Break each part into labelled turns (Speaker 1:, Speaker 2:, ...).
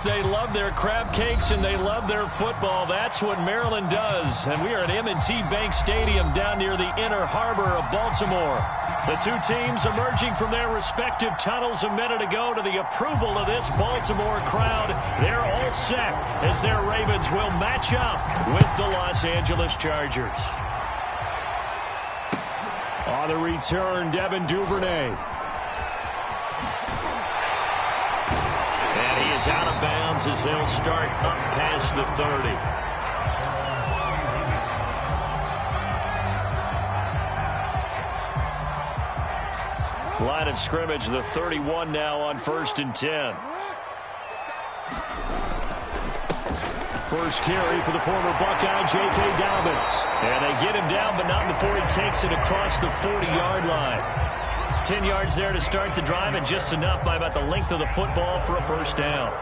Speaker 1: they love their crab cakes and they love their football. That's what Maryland does. And we are at M&T Bank Stadium down near the Inner Harbor of Baltimore. The two teams emerging from their respective tunnels a minute ago to the approval of this Baltimore crowd. They're all set as their Ravens will match up with the Los Angeles Chargers. On the return, Devin Duvernay. And he is out of bounds as they'll start up past the 30. Line of scrimmage, the 31 now on 1st and 10. First carry for the former Buckeye, J.K. Dobbins. And they get him down, but not before he takes it across the 40-yard line. 10 yards there to start the drive, and just enough by about the length of the football for a first down.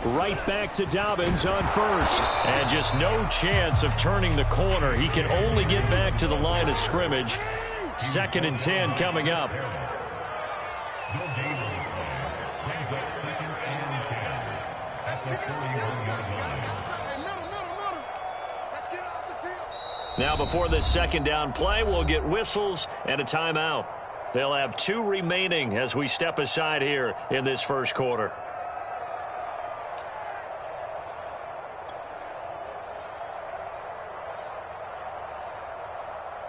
Speaker 1: Right back to Dobbins on first. And just no chance of turning the corner. He can only get back to the line of scrimmage. 2nd and 10 coming up. Now before this second down play, we'll get whistles and a timeout. They'll have 2 remaining as we step aside here in this first quarter.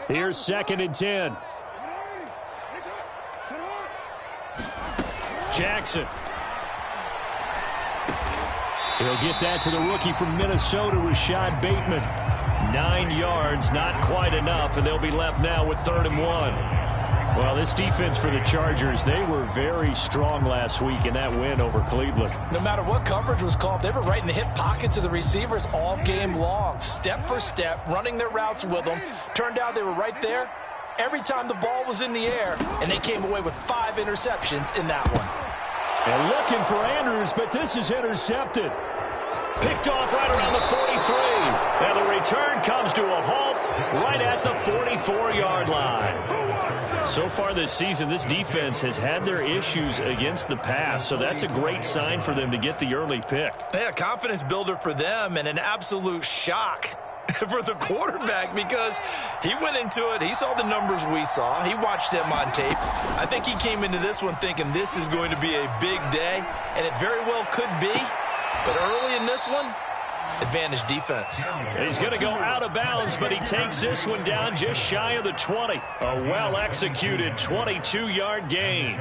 Speaker 1: Here's 2nd and 10. Jackson. He'll get that to the rookie from Minnesota, Rashad Bateman. 9 yards, not quite enough, and they'll be left now with 3rd and 1. Well, this defense for the Chargers, they were very strong last week in that win over Cleveland.
Speaker 2: No matter what coverage was called, they were right in the hip pockets of the receivers all game long, step for step, running their routes with them. Turned out they were right there every time the ball was in the air, and they came away with 5 interceptions in that one.
Speaker 1: And looking for Andrews, but this is intercepted. Picked off right around the 43. And the return comes to a halt right at the 44-yard line. So far this season, this defense has had their issues against the pass, so that's a great sign for them to get the early pick.
Speaker 2: Yeah, confidence builder for them and an absolute shock for the quarterback because he went into it. He saw the numbers we saw. He watched them on tape. I think he came into this one thinking this is going to be a big day, and it very well could be. But early in this one, advantage defense.
Speaker 1: He's going to go out of bounds, but he takes this one down just shy of the 20. A well-executed 22-yard gain.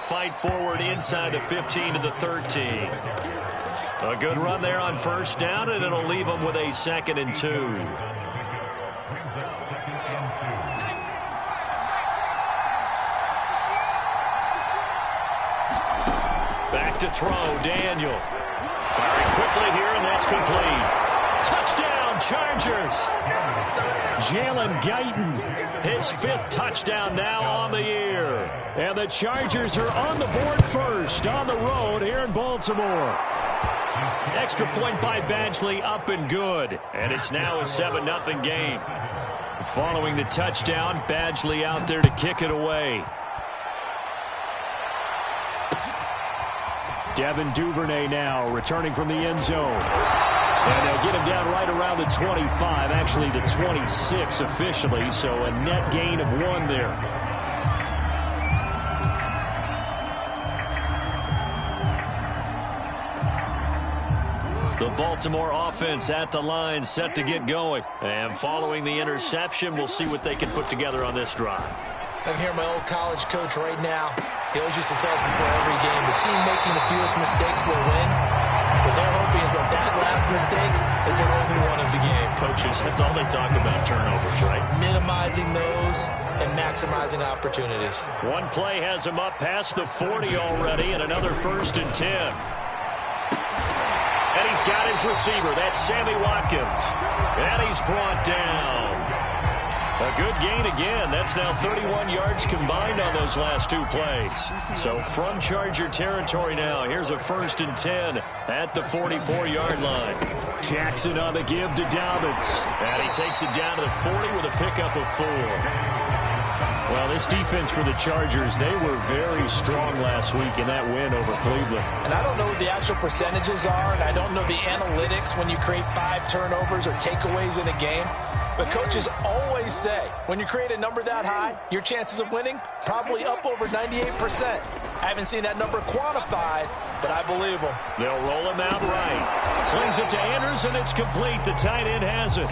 Speaker 1: Fight forward inside the 15 to the 13. A good run there on first down, and it'll leave them with a 2nd and 2. Back to throw, Daniel. Firing quickly here, and that's complete. Touchdown, Chargers. Jalen Guyton, his 5th touchdown now on the year. And the Chargers are on the board first on the road here in Baltimore. Extra point by Badgley, up and good. And it's now a 7-0 game. Following the touchdown, Badgley out there to kick it away. Devin Duvernay now returning from the end zone. And they'll get him down right around the 25, actually the 26 officially, so a net gain of 1 there. The Baltimore offense at the line, set to get going. And following the interception, we'll see what they can put together on this drive.
Speaker 2: I can hear my old college coach right now. He always used to tell us before every game, the team making the fewest mistakes will win. What they're hoping is that that last mistake is their only one of the game.
Speaker 1: Coaches, that's all they talk about, turnovers, right?
Speaker 2: Minimizing those and maximizing opportunities.
Speaker 1: One play has him up past the 40 already, and another 1st and 10. And he's got his receiver. That's Sammy Watkins. And he's brought down. A good gain again. That's now 31 yards combined on those last two plays. So from Charger territory now, here's a 1st and 10 at the 44-yard line. Jackson on the give to Dobbins. And he takes it down to the 40 with a pickup of 4. Well, this defense for the Chargers, they were very strong last week in that win over Cleveland.
Speaker 2: And I don't know what the actual percentages are, and I don't know the analytics when you create 5 turnovers or takeaways in a game. But coaches always say, when you create a number that high, your chances of winning probably up over 98%. I haven't seen that number quantified, but I believe them.
Speaker 1: They'll roll him out right. Slings it to Anders, and it's complete. The tight end has it.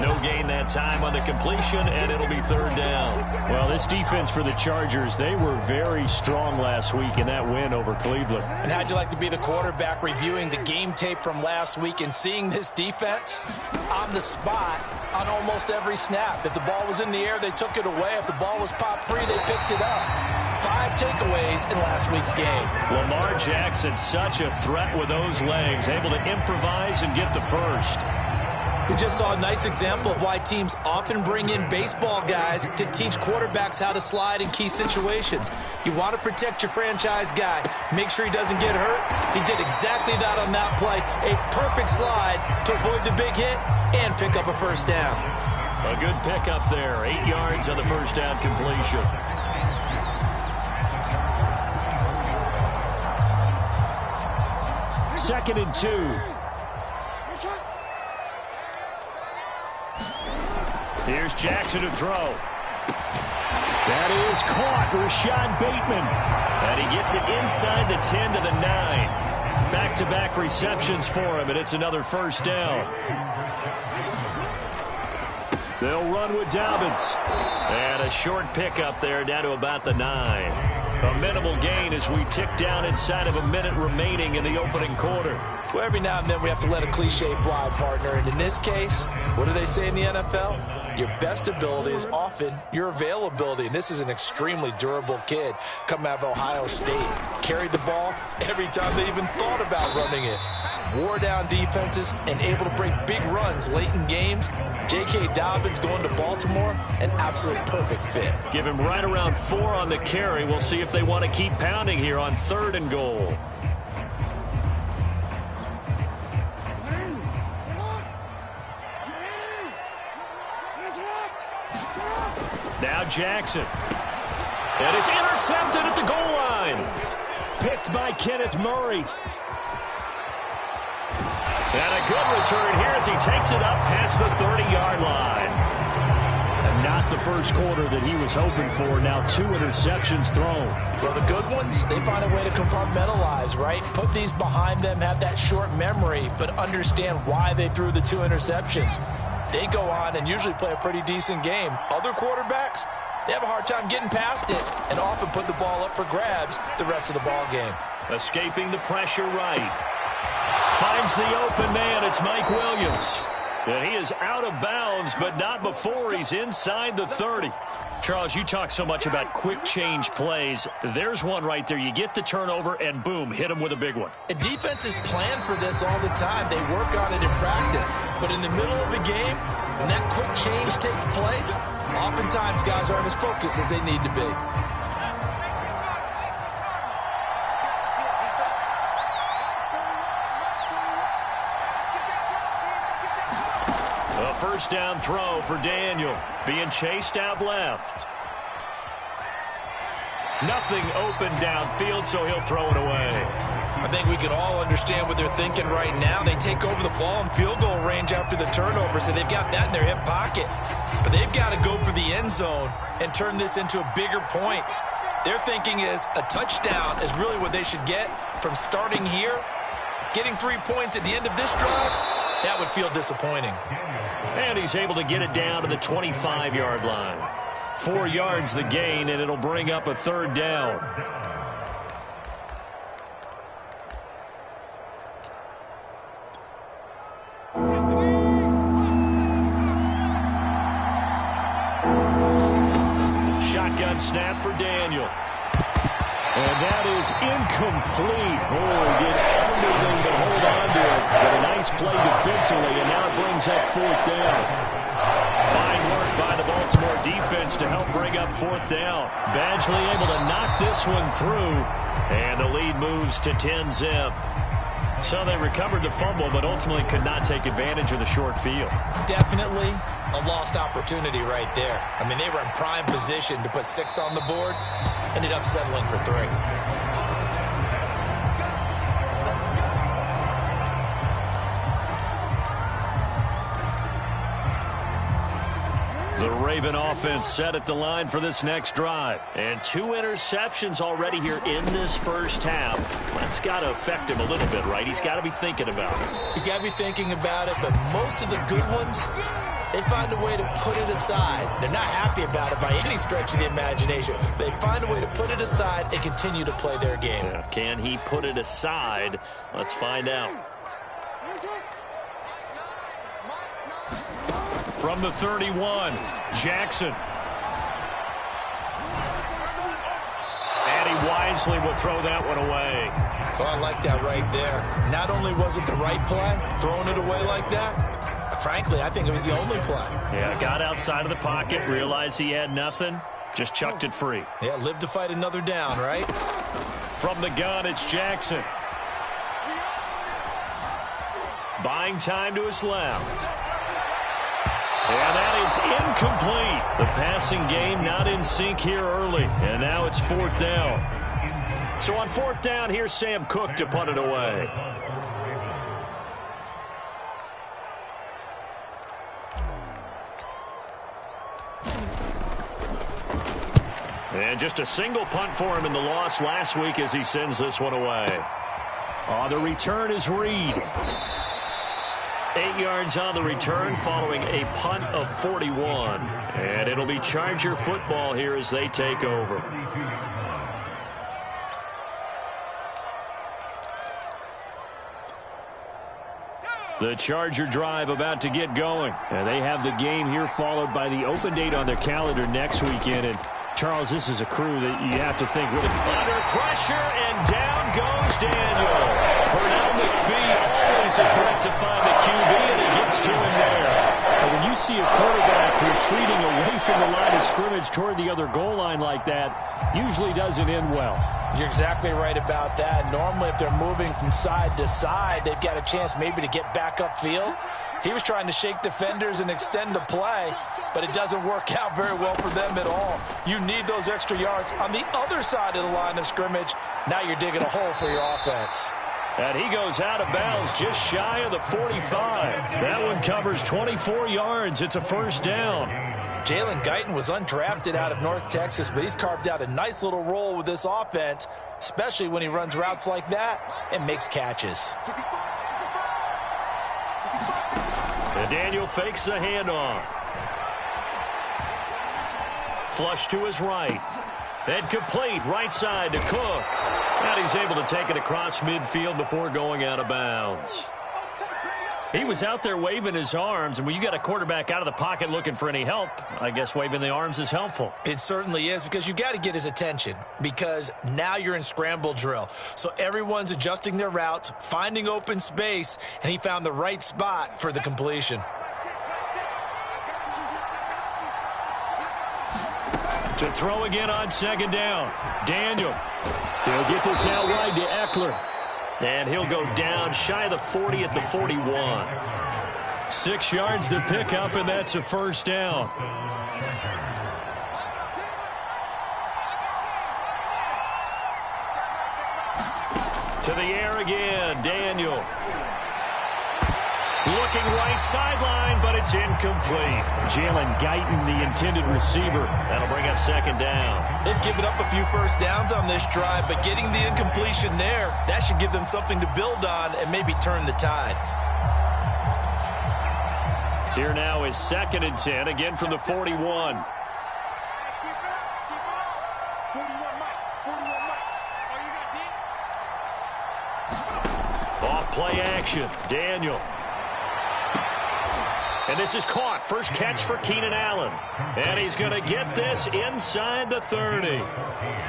Speaker 1: No gain that time on the completion, and it'll be 3rd down. Well, this defense for the Chargers, they were very strong last week in that win over Cleveland.
Speaker 2: And how'd you like to be the quarterback reviewing the game tape from last week and seeing this defense on the spot on almost every snap? If the ball was in the air, they took it away. If the ball was popped free, they picked it up. 5 takeaways in last week's game.
Speaker 1: Lamar Jackson, such a threat with those legs, able to improvise and get the first.
Speaker 2: We just saw a nice example of why teams often bring in baseball guys to teach quarterbacks how to slide in key situations. You want to protect your franchise guy. Make sure he doesn't get hurt. He did exactly that on that play. A perfect slide to avoid the big hit and pick up a 1st down.
Speaker 1: A good pickup there. 8 yards on the 1st down completion. Second and 2. Here's Jackson to throw. That is caught. Rashad Bateman. And he gets it inside the 10 to the 9. Back-to-back receptions for him, and it's another 1st down. They'll run with Dobbins. And a short pickup there down to about the 9. A minimal gain as we tick down inside of a minute remaining in the opening quarter.
Speaker 2: Well, every now and then we have to let a cliche fly, partner. And in this case, what do they say in the NFL? Your best ability is often your availability. And this is an extremely durable kid coming out of Ohio State. Carried the ball every time they even thought about running it. Wore down defenses and able to break big runs late in games. J.K. Dobbins going to Baltimore, an absolute perfect fit.
Speaker 1: Give him right around 4 on the carry. We'll see if they want to keep pounding here on 3rd and goal. Now Jackson. And it's intercepted at the goal line. Picked by Kenneth Murray. And a good return here as he takes it up past the 30-yard line. And not the first quarter that he was hoping for. Now 2 interceptions thrown.
Speaker 2: Well, the good ones, they find a way to compartmentalize, right? Put these behind them, have that short memory, but understand why they threw the 2 interceptions. They go on and usually play a pretty decent game. Other quarterbacks, they have a hard time getting past it and often put the ball up for grabs the rest of the ball game.
Speaker 1: Escaping the pressure right. Finds the open man. It's Mike Williams. And he is out of bounds, but not before he's inside the 30. Charles, you talk so much about quick change plays. There's one right there. You get the turnover, and boom, hit him with a big one.
Speaker 2: And defenses plan for this all the time. They work on it in practice. But in the middle of the game, when that quick change takes place, oftentimes guys aren't as focused as they need to be.
Speaker 1: A 1st down throw for Daniel. Being chased out left. Nothing open downfield, so he'll throw it away.
Speaker 2: I think we can all understand what they're thinking right now. They take over the ball in field goal range after the turnover, so they've got that in their hip pocket. But they've got to go for the end zone and turn this into a bigger points. Their thinking is a touchdown is really what they should get from starting here. Getting 3 points at the end of this drive, that would feel disappointing.
Speaker 1: And he's able to get it down to the 25-yard line. 4 yards the gain, and it'll bring up a 3rd down. Shotgun snap for Daniel. And that is incomplete. Oh, did anything but hold on to it. But a nice play defensively, and now it brings up fourth down. Fine work by the Baltimore defense to help bring up fourth down. Badgley able to knock this one through, and the lead moves to 10-zip. So they recovered the fumble, but ultimately could not take advantage of the short field.
Speaker 2: Definitely a lost opportunity right there. I mean, they were in prime position to put 6 on the board, ended up settling for 3.
Speaker 1: The Raven offense set at the line for this next drive. And 2 interceptions already here in this first half. That's got to affect him a little bit, right? He's got to be thinking about it.
Speaker 2: He's got to be thinking about it, but most of the good ones, they find a way to put it aside. They're not happy about it by any stretch of the imagination. They find a way to put it aside and continue to play their game.
Speaker 1: Yeah, can he put it aside? Let's find out. From the 31, Jackson. And he wisely will throw that one away.
Speaker 2: Oh, I like that right there. Not only was it the right play, throwing it away like that, frankly, I think it was the only play.
Speaker 1: Yeah, got outside of the pocket, realized he had nothing, just chucked it free.
Speaker 2: Yeah, live to fight another down, right?
Speaker 1: From the gun, it's Jackson. Buying time to his left. And that is incomplete. The passing game not in sync here early. And now it's fourth down. So on fourth down, here's Sam Cook to punt it away. And just a single punt for him in the loss last week as he sends this one away. On the return is Reed. 8 yards on the return following a punt of 41. And it'll be Charger football here as they take over. The Charger drive about to get going. And they have the game here followed by the open date on their calendar next weekend. And Charles, this is a crew that you have to think really. Under pressure, and down goes Daniel. Pernell McPhee, always a threat to find the QB, and he gets to him there. And when you see a quarterback retreating away from the line of scrimmage toward the other goal line like that, usually doesn't end well.
Speaker 2: You're exactly right about that. Normally, if they're moving from side to side, they've got a chance maybe to get back upfield. He was trying to shake defenders and extend the play, but it doesn't work out very well for them at all. You need those extra yards on the other side of the line of scrimmage. Now you're digging a hole for your offense.
Speaker 1: And he goes out of bounds just shy of the 45. That one covers 24 yards. It's a first down.
Speaker 2: Jalen Guyton was undrafted out of North Texas, but he's carved out a nice little role with this offense, especially when he runs routes like that and makes catches.
Speaker 1: And Daniel fakes the handoff. Flush to his right. And complete right side to Cook. And he's able to take it across midfield before going out of bounds. He was out there waving his arms, and when you got a quarterback out of the pocket looking for any help, I guess waving the arms is helpful.
Speaker 2: It certainly is, because you got to get his attention, because now you're in scramble drill. So everyone's adjusting their routes, finding open space, and he found the right spot for the completion.
Speaker 1: To throw again on second down. Daniel. He'll get this out wide to Eckler. And he'll go down shy of the 40 at the 41. 6 yards to pick up, and that's a first down. To the air again, Daniel. Looking right sideline, but it's incomplete. Jalen Guyton, the intended receiver. That'll bring up second down.
Speaker 2: They've given up a few first downs on this drive, but getting the incompletion there, that should give them something to build on and maybe turn the tide.
Speaker 1: Here now is 2nd and 10, again from the 41. Off play action, Daniel. And this is caught. First catch for Keenan Allen. And he's going to get this inside the 30.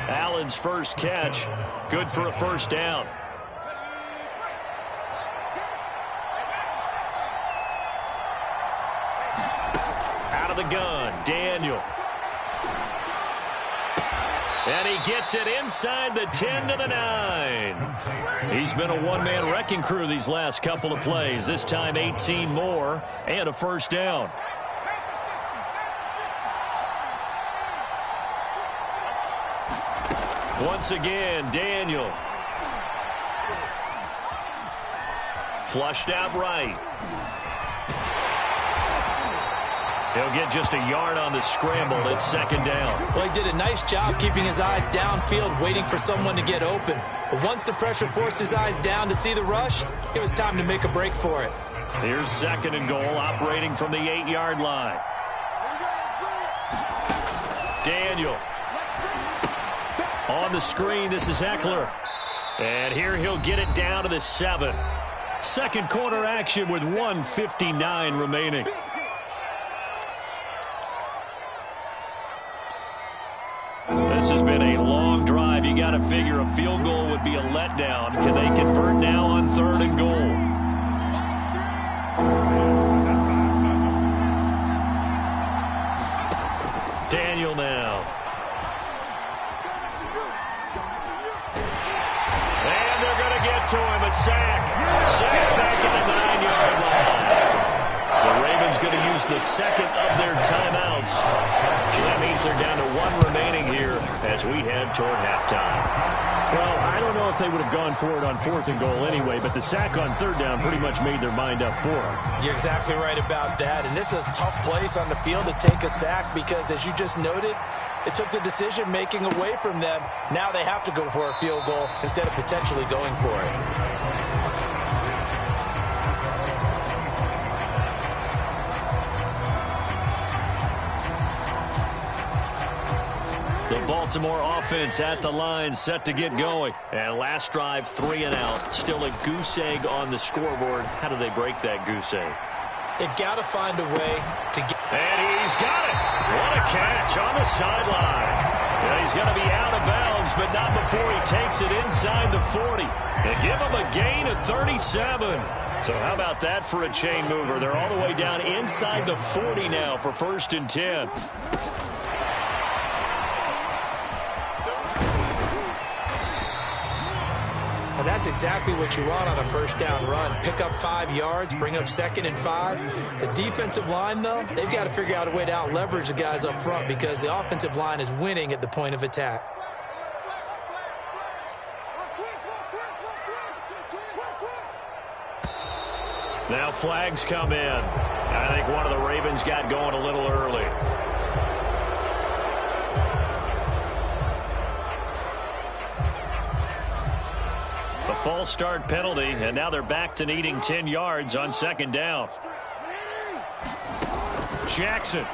Speaker 1: Allen's first catch. Good for a first down. out of the gun. Daniel. And he gets it inside the 10 to the 9. He's been a one-man wrecking crew these last couple of plays. This time 18 more and a first down. Once again, Daniel. Flushed out right. He'll get just a yard on the scramble. It's second down.
Speaker 2: Well, he did a nice job keeping his eyes downfield, waiting for someone to get open. But once the pressure forced his eyes down to see the rush, it was time to make a break for it.
Speaker 1: Here's second and goal, operating from the 8-yard line. Daniel. On the screen, this is Eckler. And here he'll get it down to the 7. Second quarter action with 1:59 remaining. This has been a long drive. You got to figure a field goal would be a letdown. Can they convert now on third and goal? Daniel now. And they're going to get to him. A sack. Sack back at the 9-yard line. The Ravens going to use the second of their timeouts. So that means they're down to 1 remaining here as we head toward halftime. Well, I don't know if they would have gone for it on fourth and goal anyway, but the sack on third down pretty much made their mind up for it.
Speaker 2: You're exactly right about that. And this is a tough place on the field to take a sack because, as you just noted, it took the decision-making away from them. Now they have to go for a field goal instead of potentially going for it.
Speaker 1: The Baltimore offense at the line, set to get going. And last drive, 3 and out. Still a goose egg on the scoreboard. How do they break that goose egg?
Speaker 2: They've got to find a way to get...
Speaker 1: And he's got it. What a catch on the sideline. Yeah, he's going to be out of bounds, but not before he takes it inside the 40. They give him a gain of 37. So how about that for a chain mover? They're all the way down inside the 40 now for 1st and 10.
Speaker 2: And that's exactly what you want on a first down run. Pick up 5 yards, bring up 2nd and 5. The defensive line, though, they've got to figure out a way to out-leverage the guys up front because the offensive line is winning at the point of attack.
Speaker 1: Now flags come in. I think one of the Ravens got going a little early. A false start penalty, and now they're back to needing 10 yards on 2nd down. Jackson.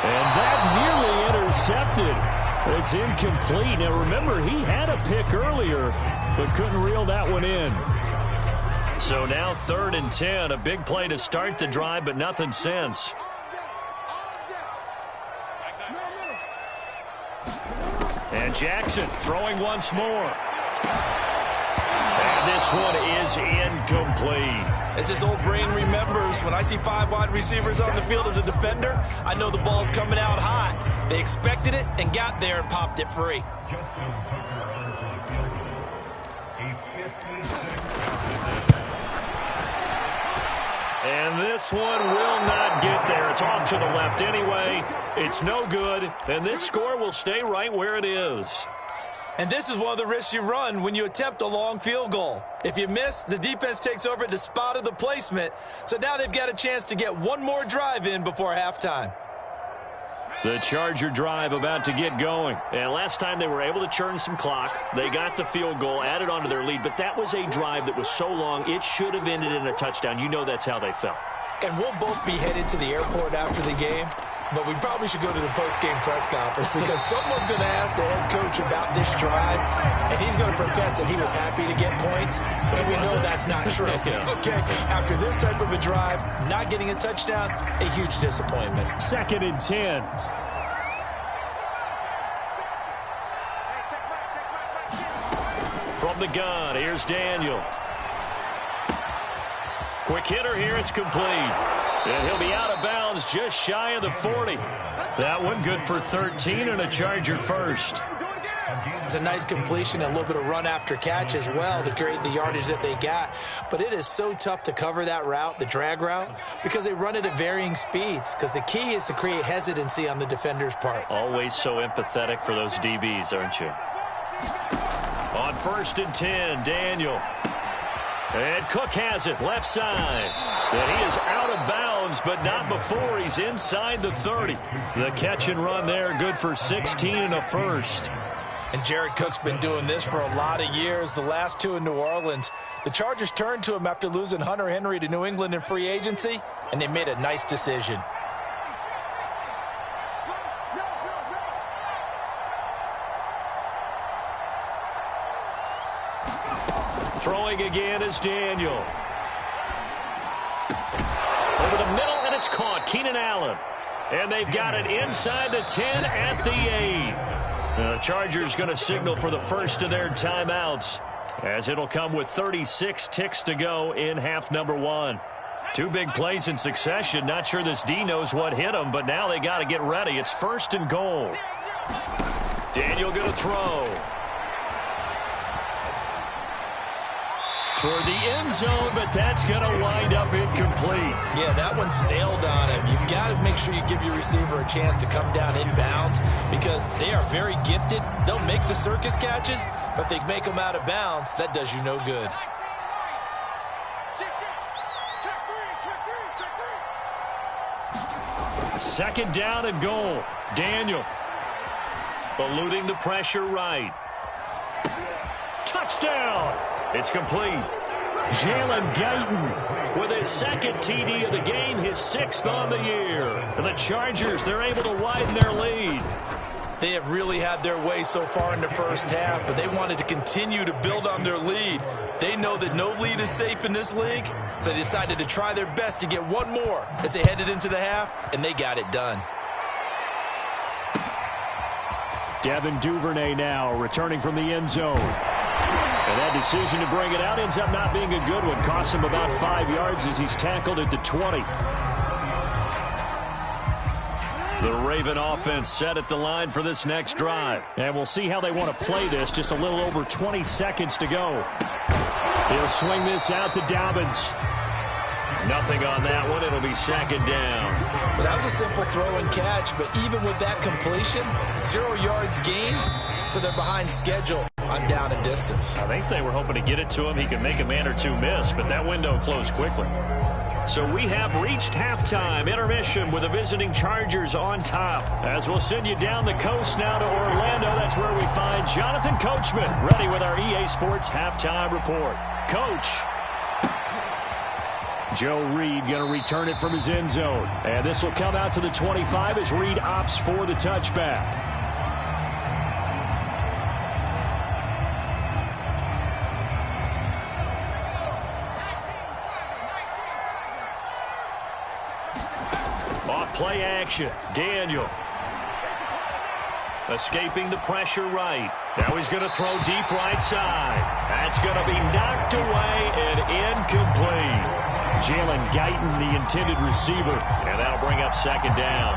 Speaker 1: And that nearly intercepted. It's incomplete. Now remember, he had a pick earlier, but couldn't reel that one in. So now 3rd and 10, a big play to start the drive, but nothing since. And Jackson throwing once more. And this one is incomplete.
Speaker 2: As his old brain remembers, when I see 5 wide receivers on the field as a defender, I know the ball's coming out hot. They expected it and got there and popped it free.
Speaker 1: And this one will not get there. It's off to the left anyway. It's no good, and this score will stay right where it is.
Speaker 2: And this is one of the risks you run when you attempt a long field goal. If you miss, the defense takes over at the spot of the placement. So now they've got a chance to get one more drive in before halftime.
Speaker 1: The Charger drive about to get going. And last time they were able to churn some clock. They got the field goal, added on to their lead. But that was a drive that was so long, it should have ended in a touchdown. You know that's how they felt.
Speaker 2: And we'll both be headed to the airport after the game. But we probably should go to the post-game press conference because someone's going to ask the head coach about this drive, and he's going to profess that he was happy to get points, and we know that's not true. Okay, after this type of a drive, not getting a touchdown, a huge disappointment.
Speaker 1: 2nd and 10. From the gun, here's Daniel. Quick hitter here, it's complete. And he'll be out of bounds just shy of the 40. That one good for 13 and a Charger first.
Speaker 2: It's a nice completion and a little bit of run after catch as well to create the yardage that they got. But it is so tough to cover that route, the drag route, because they run it at varying speeds. Because the key is to create hesitancy on the defender's part.
Speaker 1: Always so empathetic for those DBs, aren't you? On 1st and 10, Daniel. And Cook has it, left side. And he is out of bounds, but not before he's inside the 30. The catch and run there, good for 16 and a first.
Speaker 2: And Jared Cook's been doing this for a lot of years, the last 2 in New Orleans. The Chargers turned to him after losing Hunter Henry to New England in free agency, and they made a nice decision.
Speaker 1: Throwing again is Daniel. Over the middle, and it's caught. Keenan Allen. And they've got it inside the 10 at the 8. The Chargers going to signal for the first of their timeouts, as it'll come with 36 ticks to go in half number 1. 2 big plays in succession. Not sure this D knows what hit him, but now they got to get ready. It's 1st and goal. Daniel going to throw. Toward the end zone, but that's going to wind up incomplete.
Speaker 2: Yeah, that one sailed on him. You've got to make sure you give your receiver a chance to come down inbounds because they are very gifted. They'll make the circus catches, but they make them out of bounds. That does you no good.
Speaker 1: Second down and goal. Daniel eluding the pressure right. Touchdown. It's complete. Jalen Guyton with his 2nd TD of the game, his 6th on the year. And the Chargers, they're able to widen their lead.
Speaker 2: They have really had their way so far in the first half, but they wanted to continue to build on their lead. They know that no lead is safe in this league, so they decided to try their best to get one more as they headed into the half, and they got it done.
Speaker 1: Devin Duvernay now returning from the end zone. And that decision to bring it out ends up not being a good one. Costs him about 5 yards as he's tackled at the 20. The Raven offense set at the line for this next drive. And we'll see how they want to play this. Just a little over 20 seconds to go. He'll swing this out to Dobbins. Nothing on that one. It'll be 2nd down.
Speaker 2: Well, that was a simple throw and catch, but even with that completion, 0 yards gained, so they're behind schedule on down and distance.
Speaker 1: I think they were hoping to get it to him. He could make a man or two miss, but that window closed quickly. So we have reached halftime. Intermission with the visiting Chargers on top. As we'll send you down the coast now to Orlando. That's where we find Jonathan Coachman ready with our EA Sports halftime report. Coach. Joe Reed going to return it from his end zone. And this will come out to the 25 as Reed opts for the touchback. Off play action. Daniel. Escaping the pressure right. Now he's going to throw deep right side. That's going to be knocked away and incomplete. Jalen Guyton, the intended receiver, and that'll bring up 2nd down.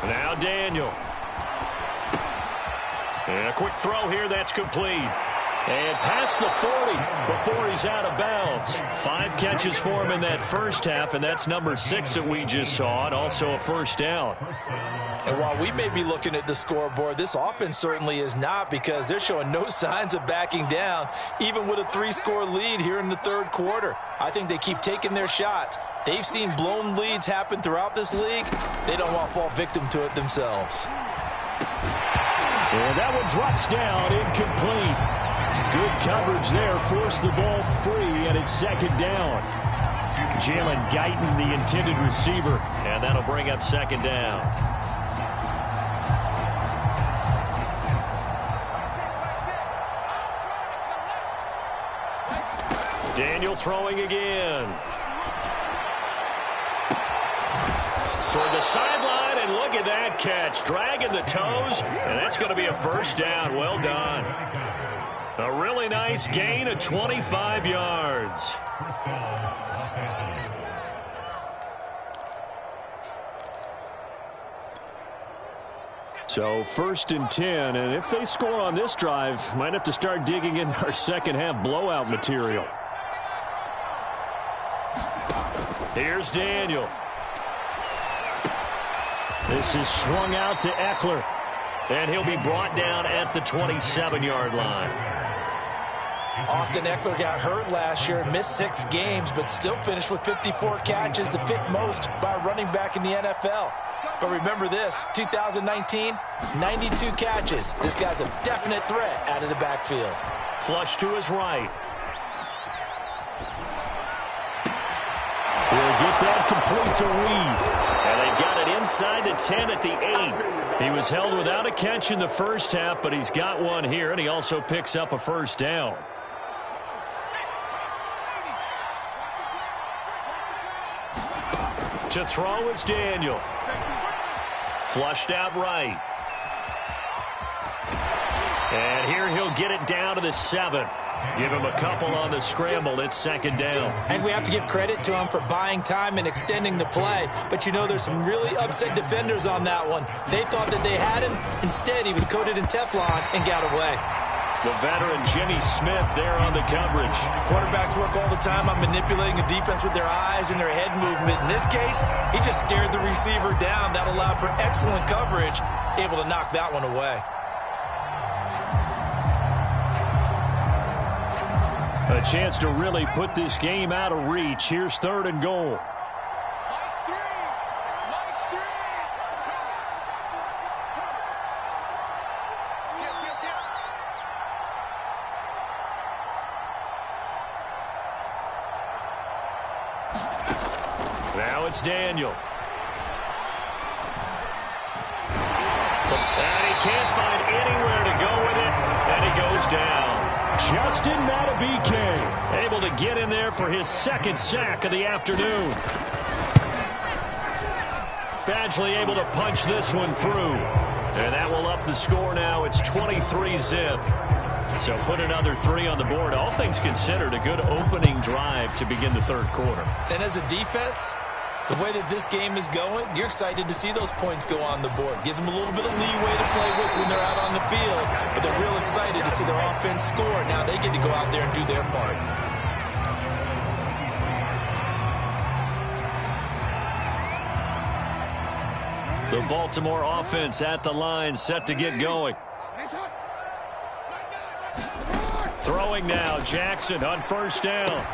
Speaker 1: Now Daniel. And a quick throw here, that's complete. And past the 40 before he's out of bounds. 5 catches for him in that first half, and that's number 6 that we just saw, and also a first down.
Speaker 2: And while we may be looking at the scoreboard, this offense certainly is not, because they're showing no signs of backing down, even with a 3-score lead here in the 3rd quarter. I think they keep taking their shots. They've seen blown leads happen throughout this league. They don't want to fall victim to it themselves.
Speaker 1: And that one drops down, incomplete. Good coverage there, forced the ball free, and it's 2nd down. Jalen Guyton, the intended receiver, and that'll bring up 2nd down. Daniel throwing again. Toward the sideline, and look at that catch. Dragging the toes, and that's going to be a first down. Well done. A really nice gain of 25 yards. So 1st and 10, and if they score on this drive, might have to start digging in our second half blowout material. Here's Daniel. This is swung out to Eckler, and he'll be brought down at the 27-yard line.
Speaker 2: Austin Eckler got hurt last year, missed 6 games, but still finished with 54 catches, the 5th most by a running back in the NFL. But remember this, 2019, 92 catches. This guy's a definite threat out of the backfield.
Speaker 1: Flush to his right. We'll get that complete to Reed. And they've got it inside the 10 at the 8. He was held without a catch in the first half, but he's got one here, and he also picks up a first down. To throw is Daniel. Flushed out right. And here he'll get it down to the 7. Give him a couple on the scramble. It's 2nd down.
Speaker 2: And we have to give credit to him for buying time and extending the play. But, you know, there's some really upset defenders on that one. They thought that they had him. Instead, he was coated in Teflon and got away.
Speaker 1: The veteran Jimmy Smith there on the coverage.
Speaker 2: Quarterbacks work all the time on manipulating a defense with their eyes and their head movement. In this case, he just stared the receiver down. That allowed for excellent coverage, able to knock that one away.
Speaker 1: A chance to really put this game out of reach. Here's 3rd and goal. Now it's Daniel. And he can't find anywhere to go with it, and he goes down. Justin Matabike able to get in there for his 2nd sack of the afternoon. Badgley able to punch this one through. And that will up the score now. It's 23-zip. So put another 3 on the board. All things considered, a good opening drive to begin the 3rd quarter.
Speaker 2: And as a defense, the way that this game is going, you're excited to see those points go on the board. Gives them a little bit of leeway to play with when they're out on the field, but they're real excited to see their offense score. Now they get to go out there and do their part.
Speaker 1: The Baltimore offense at the line, set to get going. Throwing now, Jackson on 1st down.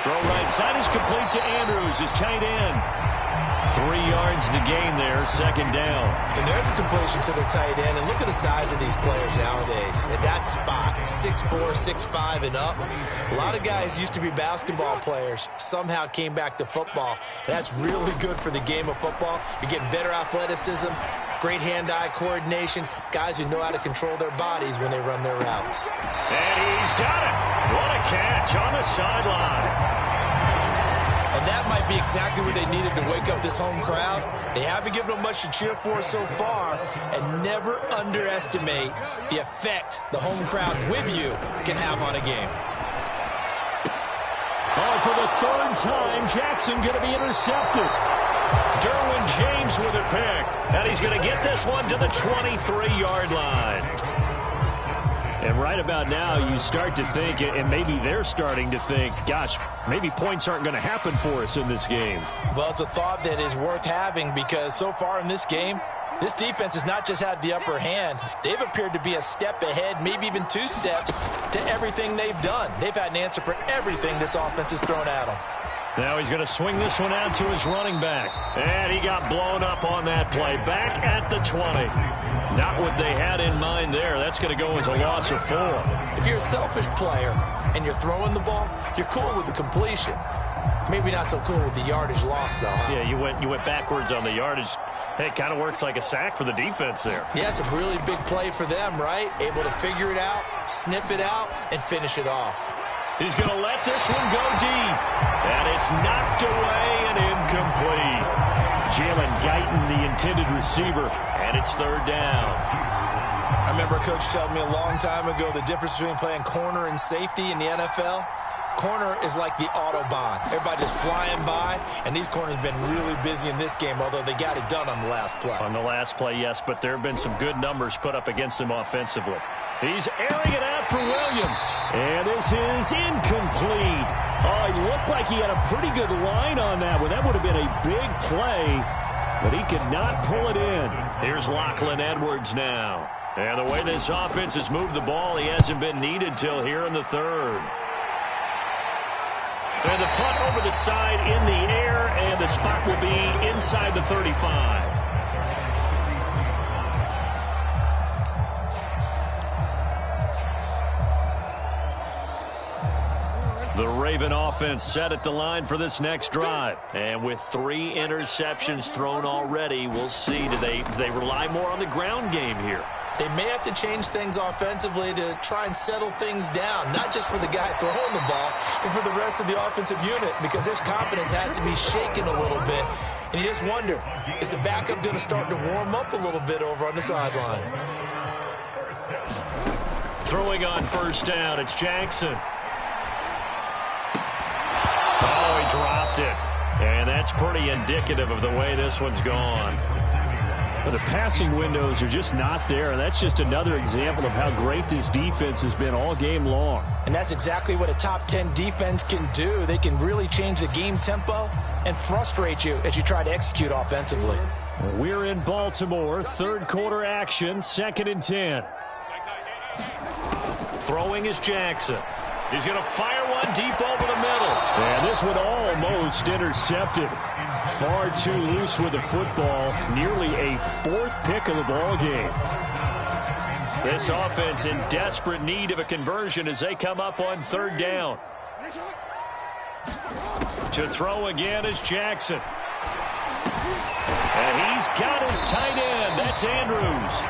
Speaker 1: Throw right side is complete to Andrews, his tight end. 3 yards the gain there, 2nd down.
Speaker 2: And there's a completion to the tight end. And look at the size of these players nowadays. At that spot, 6'4", 6'5", and up. A lot of guys used to be basketball players, somehow came back to football. That's really good for the game of football. You're getting better athleticism, great hand-eye coordination, guys who know how to control their bodies when they run their routes.
Speaker 1: And he's got it. What a catch on the sideline.
Speaker 2: And that might be exactly what they needed to wake up this home crowd. They haven't given them much to cheer for so far, and never underestimate the effect the home crowd with you can have on a game.
Speaker 1: Oh, for the 3rd time, Jackson going to be intercepted. Derwin James with a pick, and he's going to get this one to the 23-yard line. And right about now, you start to think, and maybe they're starting to think, gosh, maybe points aren't going to happen for us in this game.
Speaker 2: Well, it's a thought that is worth having because so far in this game, this defense has not just had the upper hand. They've appeared to be a step ahead, maybe even 2 steps to everything they've done. They've had an answer for everything this offense has thrown at them.
Speaker 1: Now he's going to swing this one out to his running back. And he got blown up on that play. Back at the 20. Not what they had in mind there. That's going to go as a loss of 4.
Speaker 2: If you're a selfish player and you're throwing the ball, you're cool with the completion. Maybe not so cool with the yardage loss, though. Huh?
Speaker 1: Yeah, you went backwards on the yardage. Hey, it kind of works like a sack for the defense there.
Speaker 2: Yeah, it's a really big play for them, right? Able to figure it out, sniff it out, and finish it off.
Speaker 1: He's going to let this one go deep. And it's knocked away and incomplete. Jalen Guyton, the intended receiver, and it's third down.
Speaker 2: I remember a coach telling me a long time ago the difference between playing corner and safety in the NFL. Corner is like the Autobahn. Everybody just flying by, and these corners have been really busy in this game, although they got it done on the last play.
Speaker 1: On the last play, yes, but there have been some good numbers put up against them offensively. He's airing it out for Williams. And this is incomplete. Oh, it looked like he had a pretty good line on that one. That would have been a big play, but he could not pull it in. Here's Lachlan Edwards now. And the way this offense has moved the ball, he hasn't been needed till here in the third. And the punt over the side in the air, and the spot will be inside the 35. The Raven offense set at the line for this next drive. And with 3 interceptions thrown already, we'll see. Do they rely more on the ground game here?
Speaker 2: They may have to change things offensively to try and settle things down, not just for the guy throwing the ball, but for the rest of the offensive unit, because their confidence has to be shaken a little bit. And you just wonder, is the backup going to start to warm up a little bit over on the sideline?
Speaker 1: Throwing on first down, it's Jackson. Oh, he dropped it. And that's pretty indicative of the way this one's gone. Well, the passing windows are just not there, and that's just another example of how great this defense has been all game long.
Speaker 2: And that's exactly what a top 10 defense can do. They can really change the game tempo and frustrate you as you try to execute offensively.
Speaker 1: We're in Baltimore, third quarter action, 2nd and 10. Throwing is Jackson. He's going to fire one deep over the middle. And this one almost intercepted. Far too loose with the football. Nearly a 4th pick of the ball game. This offense in desperate need of a conversion as they come up on 3rd down. To throw again is Jackson. And he's got his tight end. That's Andrews.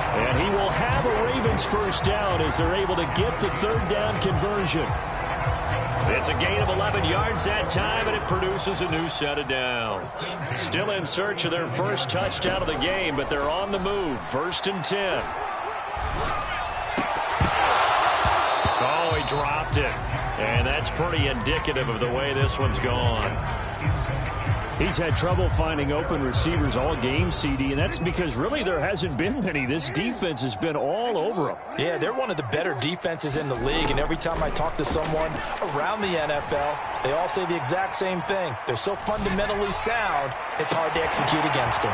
Speaker 1: And he will have a Ravens first down as they're able to get the 3rd down conversion. It's a gain of 11 yards that time, and it produces a new set of downs. Still in search of their first touchdown of the game, but they're on the move. 1st and 10. Oh, he dropped it. And that's pretty indicative of the way this one's gone. He's had trouble finding open receivers all game, CD, and that's because really there hasn't been many. This defense has been all over them.
Speaker 2: Yeah, they're one of the better defenses in the league, and every time I talk to someone around the NFL, they all say the exact same thing. They're so fundamentally sound, it's hard to execute against them.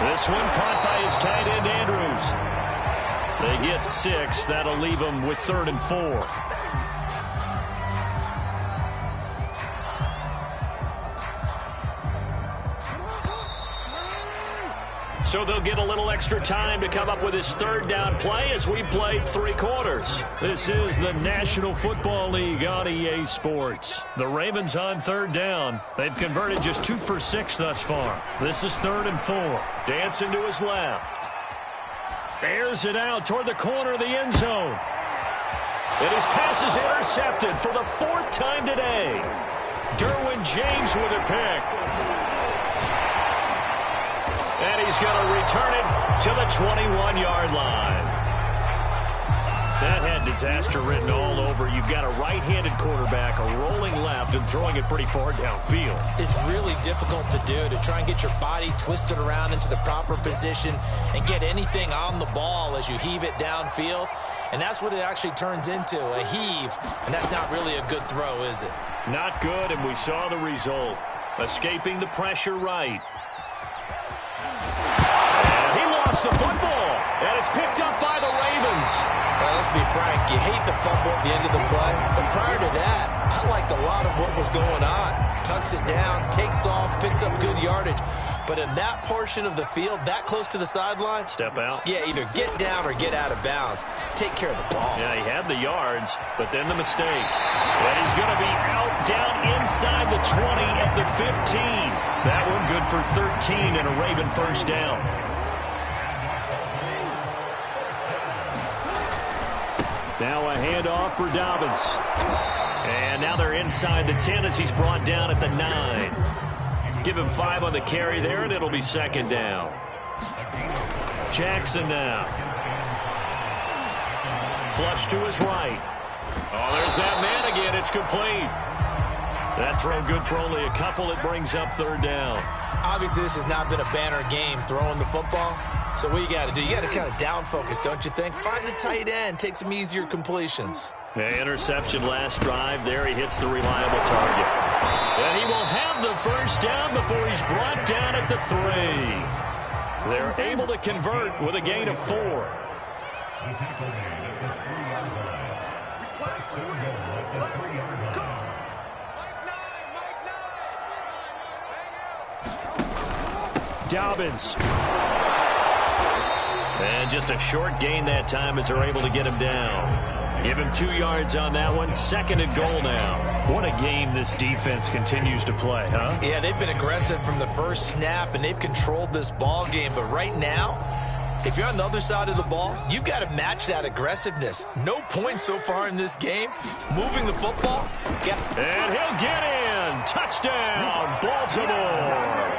Speaker 1: This one caught by his tight end, Andrews. They get 6. That'll leave them with 3rd and 4. So they'll get a little extra time to come up with his 3rd down play as we played 3 quarters. This is the National Football League on EA Sports. The Ravens on 3rd down. They've converted just 2 for 6 thus far. This is 3rd and 4. Dancing to his left. Airs it out toward the corner of the end zone. And his pass is intercepted for the 4th time today. Derwin James with a pick. And he's going to return it to the 21-yard line. That had disaster written all over. You've got a right-handed quarterback, a rolling left, and throwing it pretty far downfield.
Speaker 2: It's really difficult to do, to try and get your body twisted around into the proper position and get anything on the ball as you heave it downfield. And that's what it actually turns into, a heave. And that's not really a good throw, is it?
Speaker 1: Not good, and we saw the result. Escaping the pressure right. And he lost the football, and it's picked up by the Ravens.
Speaker 2: Well, let's be frank, you hate the fumble at the end of the play, but prior to that, I liked a lot of what was going on. Tucks it down, takes off, picks up good yardage. But in that portion of the field, that close to the sideline,
Speaker 1: step out.
Speaker 2: Yeah, either get down or get out of bounds. Take care of the ball.
Speaker 1: Yeah, he had the yards, but then the mistake. And he's going to be out down inside the 20 at the 15. That one good for 13 and a Raven first down. Now a handoff for Dobbins. And now they're inside the 10 as he's brought down at the 9. Give him 5 on the carry there, and it'll be second down. Jackson now. Flush to his right. Oh, there's that man again. It's complete. That throw good for only a couple. It brings up third down.
Speaker 2: Obviously, this has not been a banner game throwing the football. So what you got to do, you got to kind of down focus, don't you think? Find the tight end. Take some easier completions.
Speaker 1: The interception last drive. There he hits the reliable target. And he will have the first down before he's brought down at the 3. They're able to convert with a gain of 4. Dobbins. And just a short gain that time as they're able to get him down. Give him 2 yards on that one. Second and goal now. What a game this defense continues to play, huh?
Speaker 2: Yeah, they've been aggressive from the first snap, and they've controlled this ball game. But right now, if you're on the other side of the ball, you've got to match that aggressiveness. No points so far in this game. Moving the football.
Speaker 1: And he'll get in. Touchdown, Baltimore.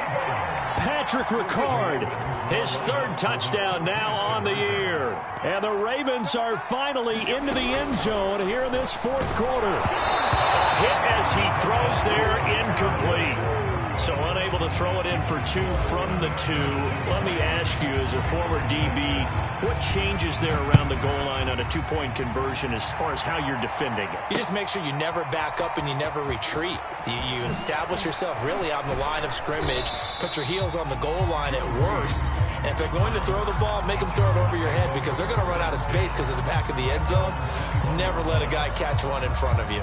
Speaker 1: Patrick Ricard, his 3rd touchdown now on the year. And the Ravens are finally into the end zone here in this 4th quarter. Hit as he throws there, incomplete. So unable to throw it in for 2 from the 2. Let me ask you, as a former DB, what changes there around the goal line on a 2-point conversion as far as how you're defending it?
Speaker 2: You just make sure you never back up and you never retreat. You establish yourself really on the line of scrimmage, put your heels on the goal line at worst, and if they're going to throw the ball, make them throw it over your head because they're going to run out of space because of the back of the end zone. Never let a guy catch one in front of you.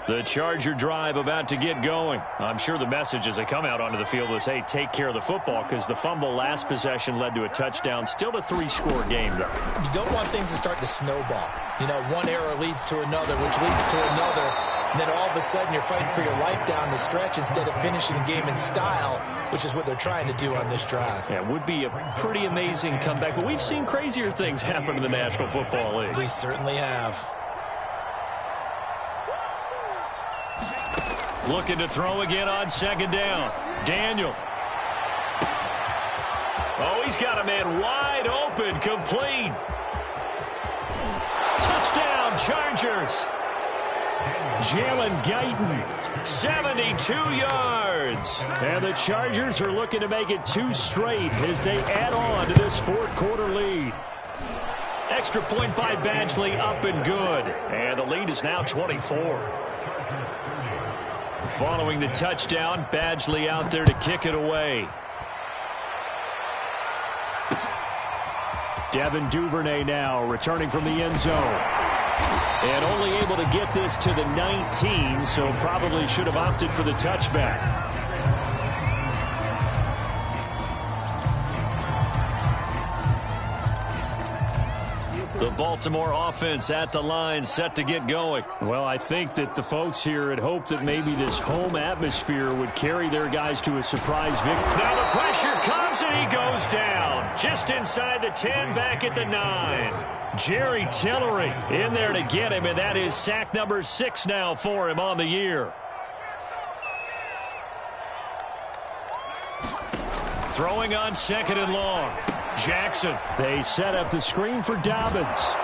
Speaker 1: The Charger drive about to get going. I'm sure the message as they come out onto the field was, hey, take care of the football, because the fumble last possession led to a touchdown. Still a 3-score game, though.
Speaker 2: You don't want things to start to snowball. You know, one error leads to another, which leads to another. And then all of a sudden you're fighting for your life down the stretch instead of finishing the game in style, which is what they're trying to do on this drive.
Speaker 1: Yeah, it would be a pretty amazing comeback, but we've seen crazier things happen in the National Football League.
Speaker 2: We certainly have.
Speaker 1: Looking to throw again on second down. Daniel. Oh, he's got a man wide open, complete. Touchdown, Chargers. Jalen Guyton, 72 yards. And the Chargers are looking to make it 2 straight as they add on to this 4th quarter lead. Extra point by Badgley, up and good. And the lead is now 24. Following the touchdown, Badgley out there to kick it away. Devin Duvernay now returning from the end zone. And only able to get this to the 19, so probably should have opted for the touchback. The Baltimore offense at the line, set to get going. Well, I think that the folks here had hoped that maybe this home atmosphere would carry their guys to a surprise victory. Now the pressure comes and he goes down. Just inside the 10, back at the 9. Jerry Tillery in there to get him, and that is sack number 6 now for him on the year. Throwing on second and long. Jackson. They set up the screen for Dobbins.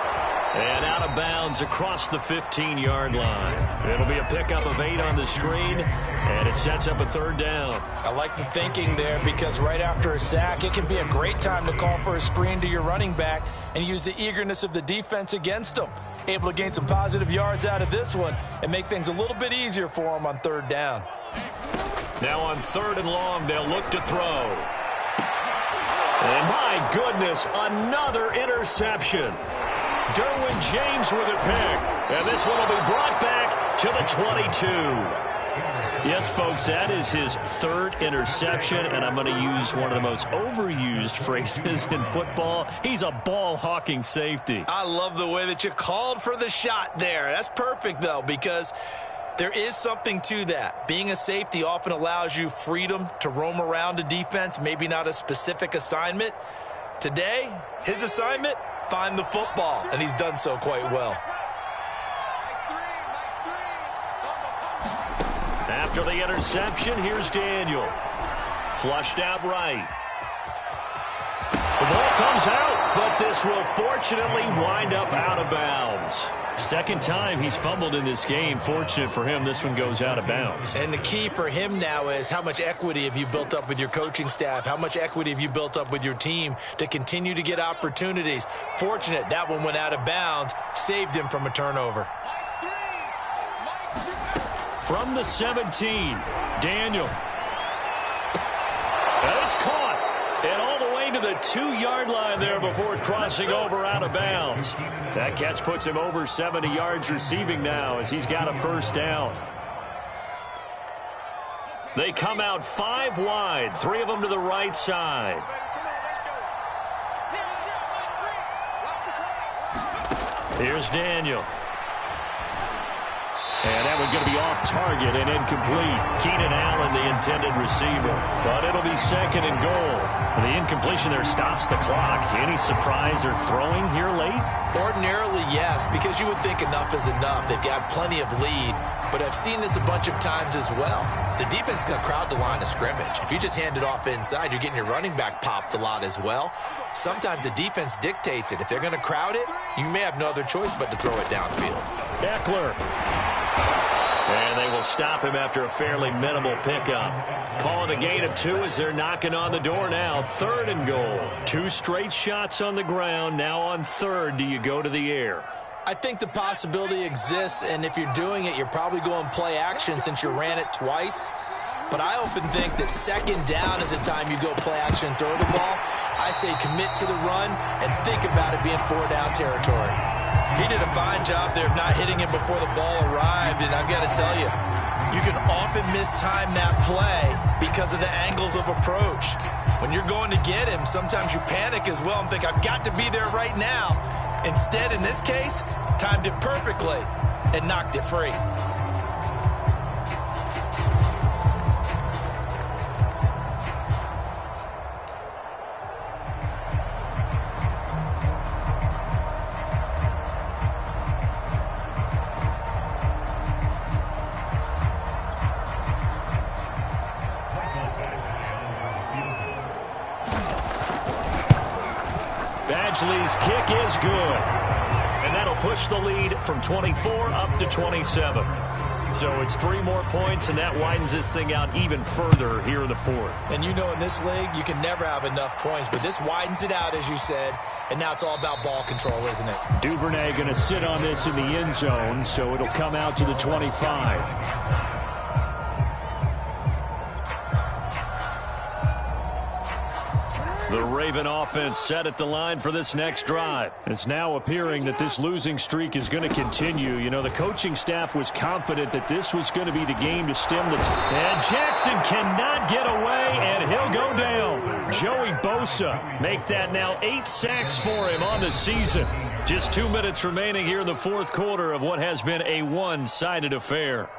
Speaker 1: And out of bounds across the 15-yard line. It'll be a pickup of 8 on the screen, and it sets up a 3rd down.
Speaker 2: I like the thinking there because right after a sack, it can be a great time to call for a screen to your running back and use the eagerness of the defense against them. Able to gain some positive yards out of this one and make things a little bit easier for them on 3rd down.
Speaker 1: Now on 3rd and long, they'll look to throw. And my goodness, another interception. Derwin James with a pick. And this one will be brought back to the 22. Yes, folks, that is his 3rd interception, and I'm going to use one of the most overused phrases in football. He's a ball-hawking safety.
Speaker 2: I love the way that you called for the shot there. That's perfect, though, because There is something to that. Being a safety often allows you freedom to roam around a defense, maybe not a specific assignment. Today, his assignment, find the football, and he's done so quite well.
Speaker 1: After the interception, here's Daniel. Flushed out right. The ball comes out, but this will fortunately wind up out of bounds. Second time he's fumbled in this game. Fortunate for him, this one goes out of bounds.
Speaker 2: And the key for him now is how much equity have you built up with your coaching staff? How much equity have you built up with your team to continue to get opportunities? Fortunate that one went out of bounds, saved him from a turnover.
Speaker 1: From the 17, Daniel. And it's caught. And all the way to the 2-yard line there before crossing over out of bounds. That catch puts him over 70 yards receiving now as he's got a first down. They come out 5 wide, 3 of them to the right side. Here's Daniel. And that one's going to be off target and incomplete. Keenan Allen, the intended receiver. But it'll be 2nd and goal. The incompletion there stops the clock. Any surprise they're throwing here late?
Speaker 2: Ordinarily, yes, because you would think enough is enough. They've got plenty of lead, but I've seen this a bunch of times as well. The defense is going to crowd the line of scrimmage. If you just hand it off inside, you're getting your running back popped a lot as well. Sometimes the defense dictates it. If they're going to crowd it, you may have no other choice but to throw it downfield.
Speaker 1: Eckler. And they will stop him after a fairly minimal pickup. Calling a gain of 2 as they're knocking on the door now. 3rd and goal. 2 straight shots on the ground. Now on 3rd, do you go to the air?
Speaker 2: I think the possibility exists, and if you're doing it, you're probably going play action since you ran it twice. But I often think that 2nd down is the time you go play action and throw the ball. I say commit to the run and think about it being 4-down territory. He did a fine job there of not hitting him before the ball arrived, and I've got to tell you, you can often mistime that play because of the angles of approach. When you're going to get him, sometimes you panic as well and think, I've got to be there right now. Instead, in this case, timed it perfectly and knocked it free.
Speaker 1: Badgley's kick is good. And that'll push the lead from 24 up to 27. So it's 3 more points, and that widens this thing out even further here in the 4th.
Speaker 2: And you know in this league, you can never have enough points, but this widens it out, as you said, and now it's all about ball control, isn't it?
Speaker 1: Duvernay going to sit on this in the end zone, so it'll come out to the 25. The Raven offense set at the line for this next drive. It's now appearing that this losing streak is going to continue. You know, the coaching staff was confident that this was going to be the game to stem the and Jackson cannot get away, and he'll go down. Joey Bosa make that now 8 sacks for him on the season. Just 2 minutes remaining here in the 4th quarter of what has been a one-sided affair.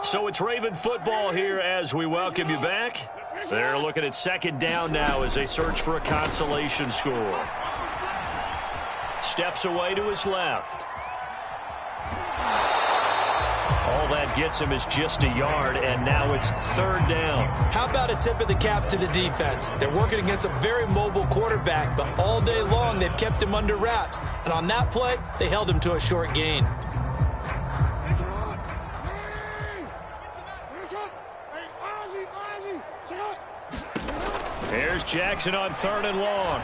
Speaker 1: So it's Raven football here as we welcome you back. They're looking at 2nd down now as they search for a consolation score. Steps away to his left. All that gets him is just a yard, and now it's 3rd down.
Speaker 2: How about a tip of the cap to the defense? They're working against a very mobile quarterback, but all day long they've kept him under wraps. And on that play, they held him to a short gain.
Speaker 1: Here's Jackson on 3rd and long.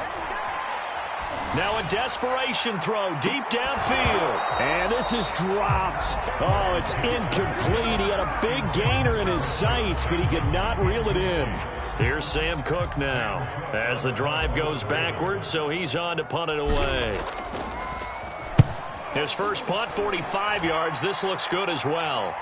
Speaker 1: Now a desperation throw deep downfield. And this is dropped. Oh, it's incomplete. He had a big gainer in his sights, but he could not reel it in. Here's Sam Cook now as the drive goes backwards, so he's on to punt it away. His first punt, 45 yards. This looks good as well.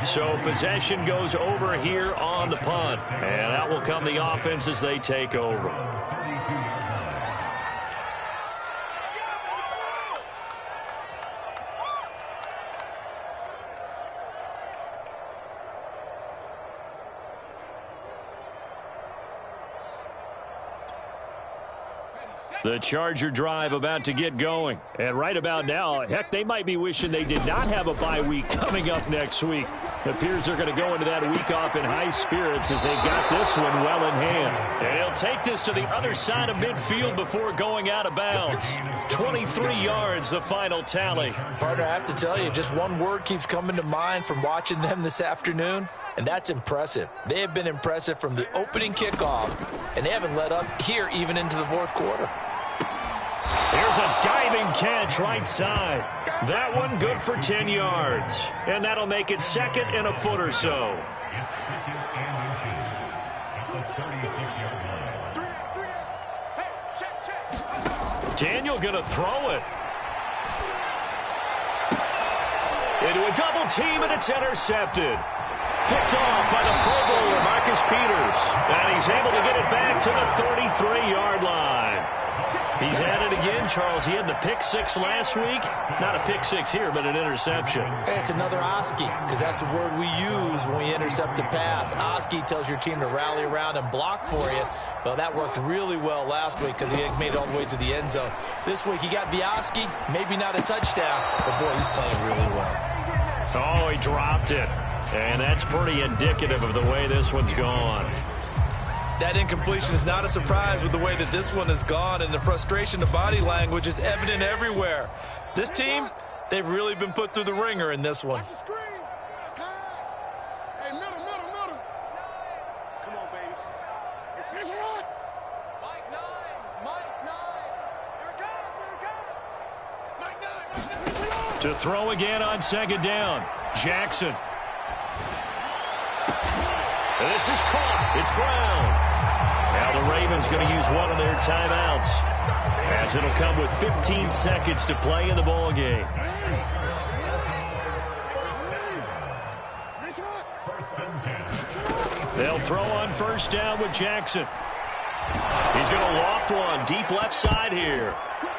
Speaker 1: So possession goes over here on the punt. And out will come the offense as they take over. The Charger drive about to get going. And right about now, heck, they might be wishing they did not have a bye week coming up next week. It appears they're going to go into that week off in high spirits as they got this one well in hand. And he'll take this to the other side of midfield before going out of bounds. 23 yards, the final tally.
Speaker 2: Partner, I have to tell you, just one word keeps coming to mind from watching them this afternoon, and that's impressive. They have been impressive from the opening kickoff, and they haven't let up here even into the fourth quarter.
Speaker 1: Here's a diving catch right side. That one good for 10 yards. And that'll make it second and a foot or so. Daniel gonna throw it. Into a double team, and it's intercepted. Picked off by the Pro Bowler, Marcus Peters. And he's able to get it back to the 33-yard line. He's at it again, Charles. He had the pick six last week. Not a pick six here, but an interception.
Speaker 2: Hey, it's another Oski, because that's the word we use when we intercept a pass. Oski tells your team to rally around and block for you. Well, that worked really well last week because he made it all the way to the end zone. This week he got the Oski, maybe not a touchdown, but boy, he's playing really well.
Speaker 1: Oh, he dropped it. And that's pretty indicative of the way this one's gone.
Speaker 2: That incompletion is not a surprise with the way that this one has gone, and the frustration of body language is evident everywhere. This team, they've really been put through the ringer in this one.
Speaker 3: Watch the screen. Pass. Hey, middle. Come on, baby. It's on. Mike 9. Here it comes.
Speaker 1: To throw again on second down. Jackson. And this is caught. It's Brown. Now the Ravens going to use one of their timeouts, as it'll come with 15 seconds to play in the ball game. They'll throw on first down with Jackson. He's going to loft one deep left side here.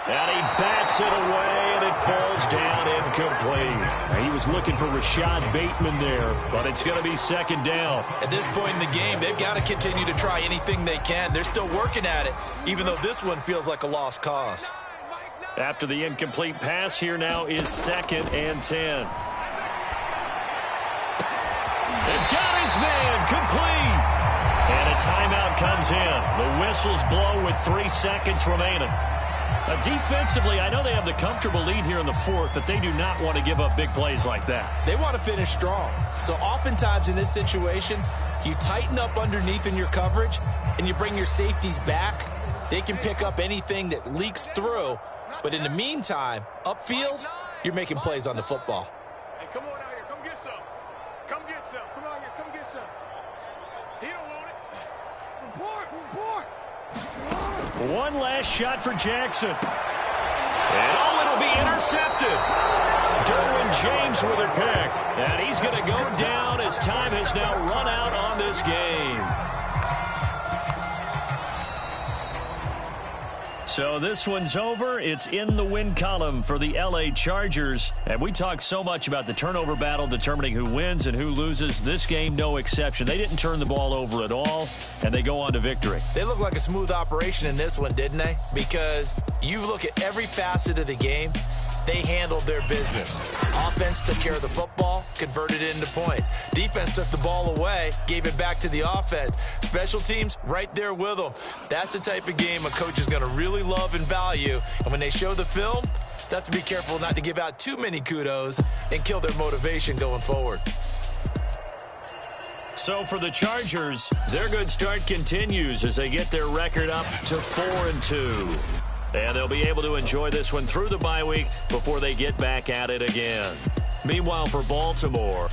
Speaker 1: And he bats it away, and it falls down incomplete. Now, he was looking for Rashad Bateman there, but it's going to be second down.
Speaker 2: At this point in the game, they've got to continue to try anything they can. They're still working at it, even though this one feels like a lost cause.
Speaker 1: After the incomplete pass, here now is second and 10. They've got his man complete. And a timeout comes in. The whistles blow with 3 seconds remaining. Defensively, I know they have the comfortable lead here in the fourth, but they do not want to give up big plays like that.
Speaker 2: They want to finish strong. So oftentimes in this situation, you tighten up underneath in your coverage, and you bring your safeties back. They can pick up anything that leaks through. But in the meantime, upfield, you're making plays on the football.
Speaker 3: Hey, come on out here. Come get some. Come get some. Come out here. Come get some. He don't want it. Report.
Speaker 1: One last shot for Jackson. And it'll be intercepted. Derwin James with a pick. And he's going to go down as time has now run out on this game. So this one's over. It's in the win column for the LA Chargers. And we talked so much about the turnover battle determining who wins and who loses. This game, no exception. They didn't turn the ball over at all, and they go on to victory.
Speaker 2: They look like a smooth operation in this one, didn't they? Because you look at every facet of the game, they handled their business. Offense took care of the football, converted it into points. Defense took the ball away, gave it back to the offense. Special teams, right there with them. That's the type of game a coach is going to really love and value. And when they show the film, they have to be careful not to give out too many kudos and kill their motivation going forward.
Speaker 1: So for the Chargers, their good start continues as they get their record up to 4-2. And they'll be able to enjoy this one through the bye week before they get back at it again. Meanwhile, for Baltimore,